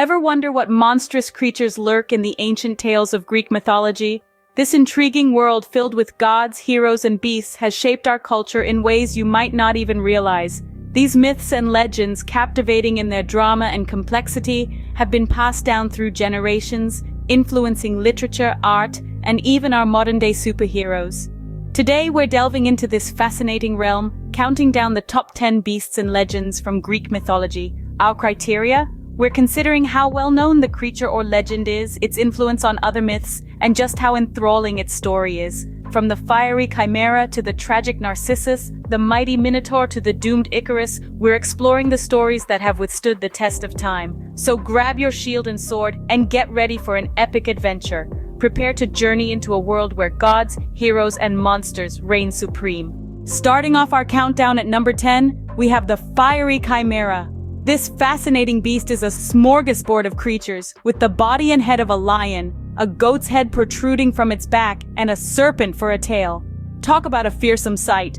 Ever wonder what monstrous creatures lurk in the ancient tales of Greek mythology? This intriguing world filled with gods, heroes, and beasts has shaped our culture in ways you might not even realize. These myths and legends, captivating in their drama and complexity, have been passed down through generations, influencing literature, art, and even our modern-day superheroes. Today we're delving into this fascinating realm, counting down the top 10 beasts and legends from Greek mythology. Our criteria? We're considering how well-known the creature or legend is, its influence on other myths, and just how enthralling its story is. From the fiery Chimera to the tragic Narcissus, the mighty Minotaur to the doomed Icarus, we're exploring the stories that have withstood the test of time. So grab your shield and sword and get ready for an epic adventure. Prepare to journey into a world where gods, heroes, and monsters reign supreme. Starting off our countdown at number 10, we have the fiery Chimera. This fascinating beast is a smorgasbord of creatures, with the body and head of a lion, a goat's head protruding from its back, and a serpent for a tail. Talk about a fearsome sight.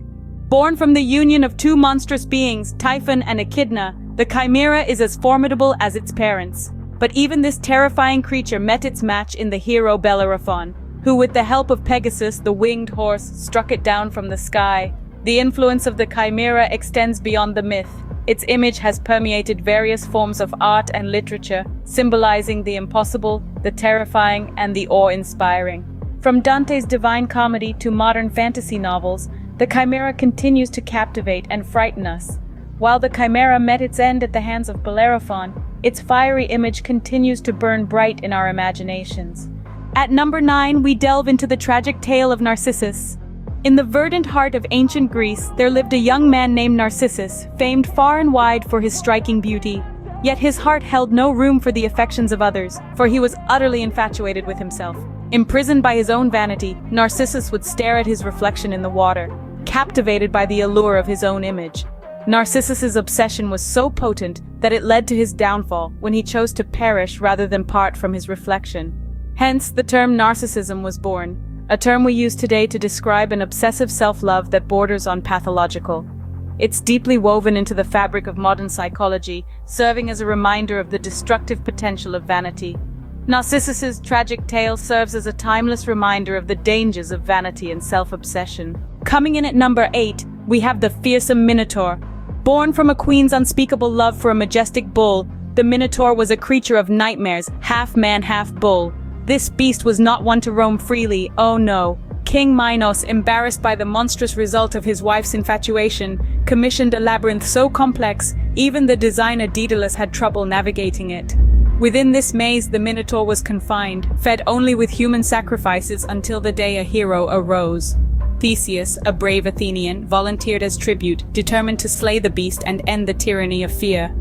Born from the union of two monstrous beings, Typhon and Echidna, the Chimera is as formidable as its parents. But even this terrifying creature met its match in the hero Bellerophon, who with the help of Pegasus, the winged horse, struck it down from the sky. The influence of the Chimera extends beyond the myth. Its image has permeated various forms of art and literature, symbolizing the impossible, the terrifying, and the awe-inspiring. From Dante's Divine Comedy to modern fantasy novels, the Chimera continues to captivate and frighten us. While the Chimera met its end at the hands of Bellerophon, its fiery image continues to burn bright in our imaginations. At number 9, we delve into the tragic tale of Narcissus. In the verdant heart of ancient Greece, there lived a young man named Narcissus, famed far and wide for his striking beauty. Yet his heart held no room for the affections of others, for he was utterly infatuated with himself. Imprisoned by his own vanity, Narcissus would stare at his reflection in the water, captivated by the allure of his own image. Narcissus's obsession was so potent that it led to his downfall when he chose to perish rather than part from his reflection. Hence, the term narcissism was born, a term we use today to describe an obsessive self-love that borders on pathological. It's deeply woven into the fabric of modern psychology, serving as a reminder of the destructive potential of vanity. Narcissus's tragic tale serves as a timeless reminder of the dangers of vanity and self-obsession. Coming in at number 8, we have the fearsome Minotaur. Born from a queen's unspeakable love for a majestic bull, the Minotaur was a creature of nightmares, half man, half bull. This beast was not one to roam freely, oh no. King Minos, embarrassed by the monstrous result of his wife's infatuation, commissioned a labyrinth so complex, even the designer Daedalus had trouble navigating it. Within this maze, the Minotaur was confined, fed only with human sacrifices until the day a hero arose. Theseus, a brave Athenian, volunteered as tribute, determined to slay the beast and end the tyranny of fear.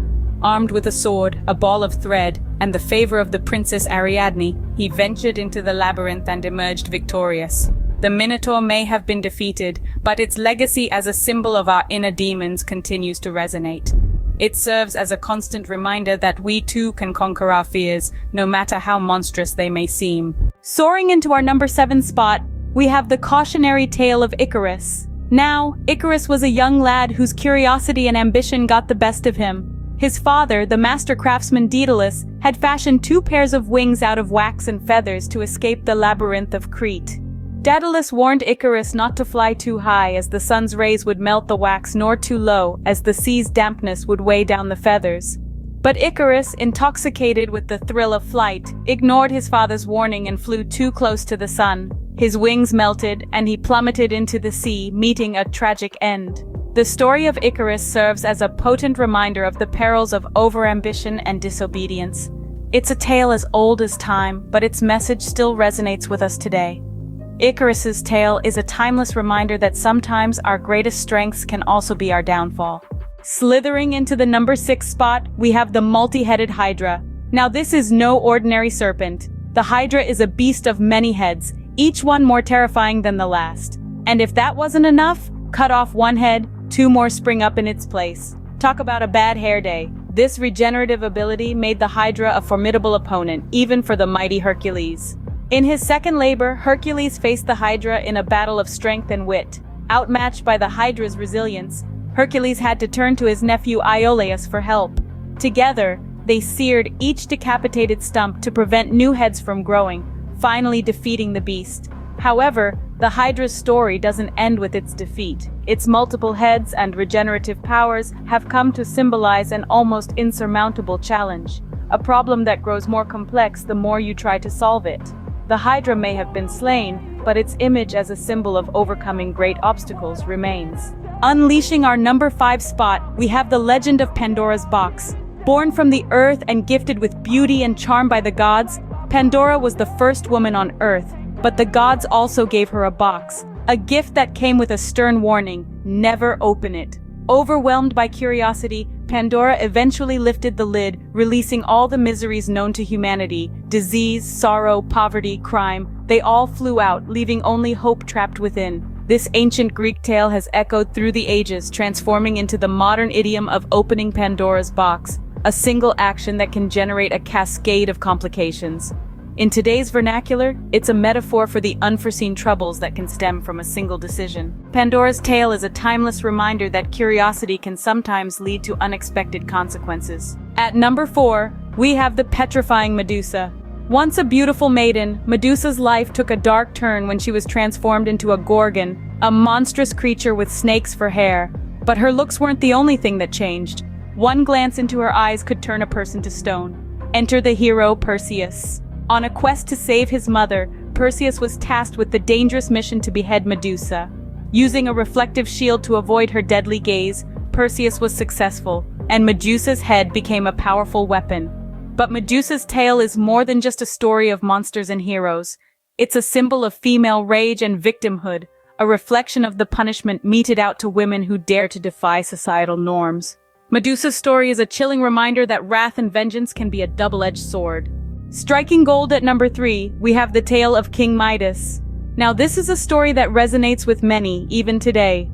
Armed with a sword, a ball of thread, and the favor of the princess Ariadne, he ventured into the labyrinth and emerged victorious. The Minotaur may have been defeated, but its legacy as a symbol of our inner demons continues to resonate. It serves as a constant reminder that we too can conquer our fears, no matter how monstrous they may seem. Soaring into our number 7 spot, we have the cautionary tale of Icarus. Now, Icarus was a young lad whose curiosity and ambition got the best of him. His father, the master craftsman Daedalus, had fashioned 2 pairs of wings out of wax and feathers to escape the labyrinth of Crete. Daedalus warned Icarus not to fly too high as the sun's rays would melt the wax, nor too low as the sea's dampness would weigh down the feathers. But Icarus, intoxicated with the thrill of flight, ignored his father's warning and flew too close to the sun. His wings melted and he plummeted into the sea, meeting a tragic end. The story of Icarus serves as a potent reminder of the perils of overambition and disobedience. It's a tale as old as time, but its message still resonates with us today. Icarus's tale is a timeless reminder that sometimes our greatest strengths can also be our downfall. Slithering into the number 6 spot, we have the multi-headed Hydra. Now this is no ordinary serpent. The Hydra is a beast of many heads, each one more terrifying than the last. And if that wasn't enough, cut off one head, 2 more spring up in its place. Talk about a bad hair day. This regenerative ability made the Hydra a formidable opponent, even for the mighty Hercules. In his second labor, Hercules faced the Hydra in a battle of strength and wit. Outmatched by the Hydra's resilience, Hercules had to turn to his nephew Iolaus for help. Together, they seared each decapitated stump to prevent new heads from growing, finally defeating the beast. However, the Hydra's story doesn't end with its defeat. Its multiple heads and regenerative powers have come to symbolize an almost insurmountable challenge, a problem that grows more complex the more you try to solve it. The Hydra may have been slain, but its image as a symbol of overcoming great obstacles remains. Unleashing our number 5 spot, we have the legend of Pandora's box. Born from the earth and gifted with beauty and charm by the gods, Pandora was the first woman on Earth, but the gods also gave her a box, a gift that came with a stern warning: never open it. Overwhelmed by curiosity, Pandora eventually lifted the lid, releasing all the miseries known to humanity: disease, sorrow, poverty, crime. They all flew out, leaving only hope trapped within. This ancient Greek tale has echoed through the ages, transforming into the modern idiom of opening Pandora's box, a single action that can generate a cascade of complications. In today's vernacular, it's a metaphor for the unforeseen troubles that can stem from a single decision. Pandora's tale is a timeless reminder that curiosity can sometimes lead to unexpected consequences. At number 4, we have the petrifying Medusa. Once a beautiful maiden, Medusa's life took a dark turn when she was transformed into a gorgon, a monstrous creature with snakes for hair. But her looks weren't the only thing that changed. One glance into her eyes could turn a person to stone. Enter the hero Perseus. On a quest to save his mother, Perseus was tasked with the dangerous mission to behead Medusa. Using a reflective shield to avoid her deadly gaze, Perseus was successful, and Medusa's head became a powerful weapon. But Medusa's tale is more than just a story of monsters and heroes. It's a symbol of female rage and victimhood, a reflection of the punishment meted out to women who dare to defy societal norms. Medusa's story is a chilling reminder that wrath and vengeance can be a double-edged sword. Striking gold at number 3, we have the tale of King Midas. Now this is a story that resonates with many, even today.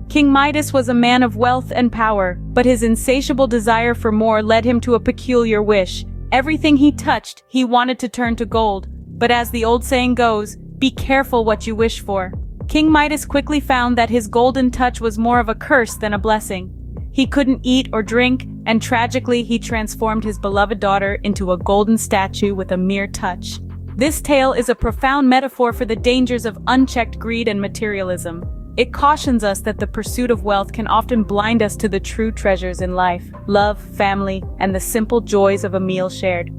King Midas was a man of wealth and power, but his insatiable desire for more led him to a peculiar wish. Everything he touched, he wanted to turn to gold. But as the old saying goes, be careful what you wish for. King Midas quickly found that his golden touch was more of a curse than a blessing. He couldn't eat or drink, and tragically he transformed his beloved daughter into a golden statue with a mere touch. This tale is a profound metaphor for the dangers of unchecked greed and materialism. It cautions us that the pursuit of wealth can often blind us to the true treasures in life: love, family, and the simple joys of a meal shared.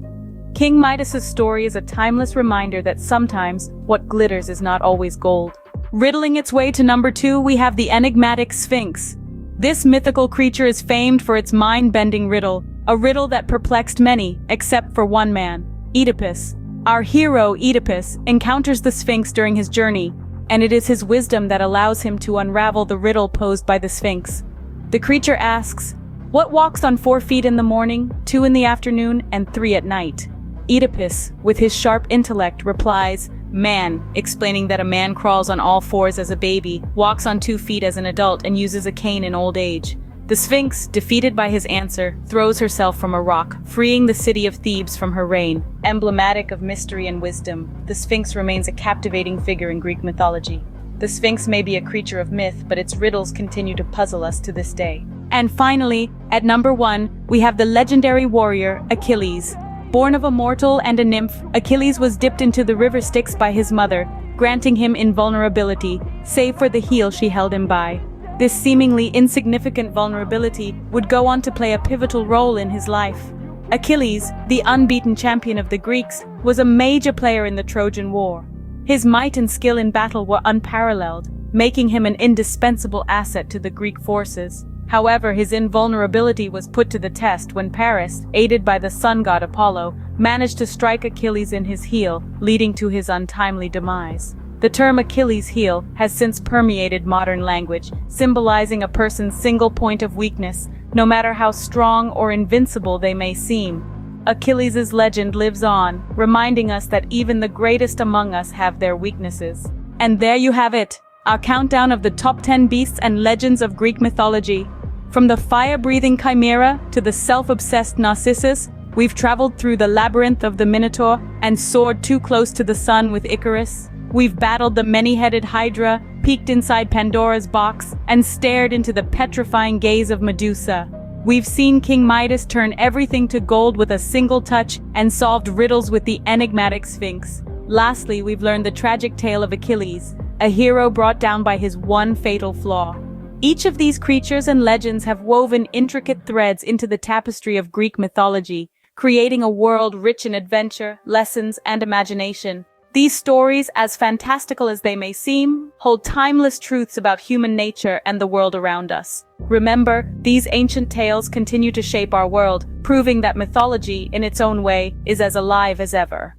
King Midas's story is a timeless reminder that sometimes what glitters is not always gold. Riddling its way to number 2, we have the enigmatic Sphinx. This mythical creature is famed for its mind-bending riddle, a riddle that perplexed many, except for one man, Oedipus. Our hero, Oedipus, encounters the Sphinx during his journey, and it is his wisdom that allows him to unravel the riddle posed by the Sphinx. The creature asks, "What walks on 4 feet in the morning, 2 in the afternoon, and 3 at night?" Oedipus, with his sharp intellect, replies, "Man," explaining that a man crawls on all 4s as a baby, walks on 2 feet as an adult, and uses a cane in old age. The Sphinx, defeated by his answer, throws herself from a rock, freeing the city of Thebes from her reign. Emblematic of mystery and wisdom, the Sphinx remains a captivating figure in Greek mythology. The Sphinx may be a creature of myth, but its riddles continue to puzzle us to this day. And finally, at number 1, we have the legendary warrior, Achilles. Born of a mortal and a nymph, Achilles was dipped into the river Styx by his mother, granting him invulnerability, save for the heel she held him by. This seemingly insignificant vulnerability would go on to play a pivotal role in his life. Achilles, the unbeaten champion of the Greeks, was a major player in the Trojan War. His might and skill in battle were unparalleled, making him an indispensable asset to the Greek forces. However, his invulnerability was put to the test when Paris, aided by the sun god Apollo, managed to strike Achilles in his heel, leading to his untimely demise. The term Achilles' heel has since permeated modern language, symbolizing a person's single point of weakness, no matter how strong or invincible they may seem. Achilles' legend lives on, reminding us that even the greatest among us have their weaknesses. And there you have it, our countdown of the top 10 beasts and legends of Greek mythology. From the fire-breathing Chimera to the self-obsessed Narcissus, we've traveled through the labyrinth of the Minotaur and soared too close to the sun with Icarus. We've battled the many-headed Hydra, peeked inside Pandora's box, and stared into the petrifying gaze of Medusa. We've seen King Midas turn everything to gold with a single touch and solved riddles with the enigmatic Sphinx. Lastly, we've learned the tragic tale of Achilles, a hero brought down by his one fatal flaw. Each of these creatures and legends have woven intricate threads into the tapestry of Greek mythology, creating a world rich in adventure, lessons, and imagination. These stories, as fantastical as they may seem, hold timeless truths about human nature and the world around us. Remember, these ancient tales continue to shape our world, proving that mythology, in its own way, is as alive as ever.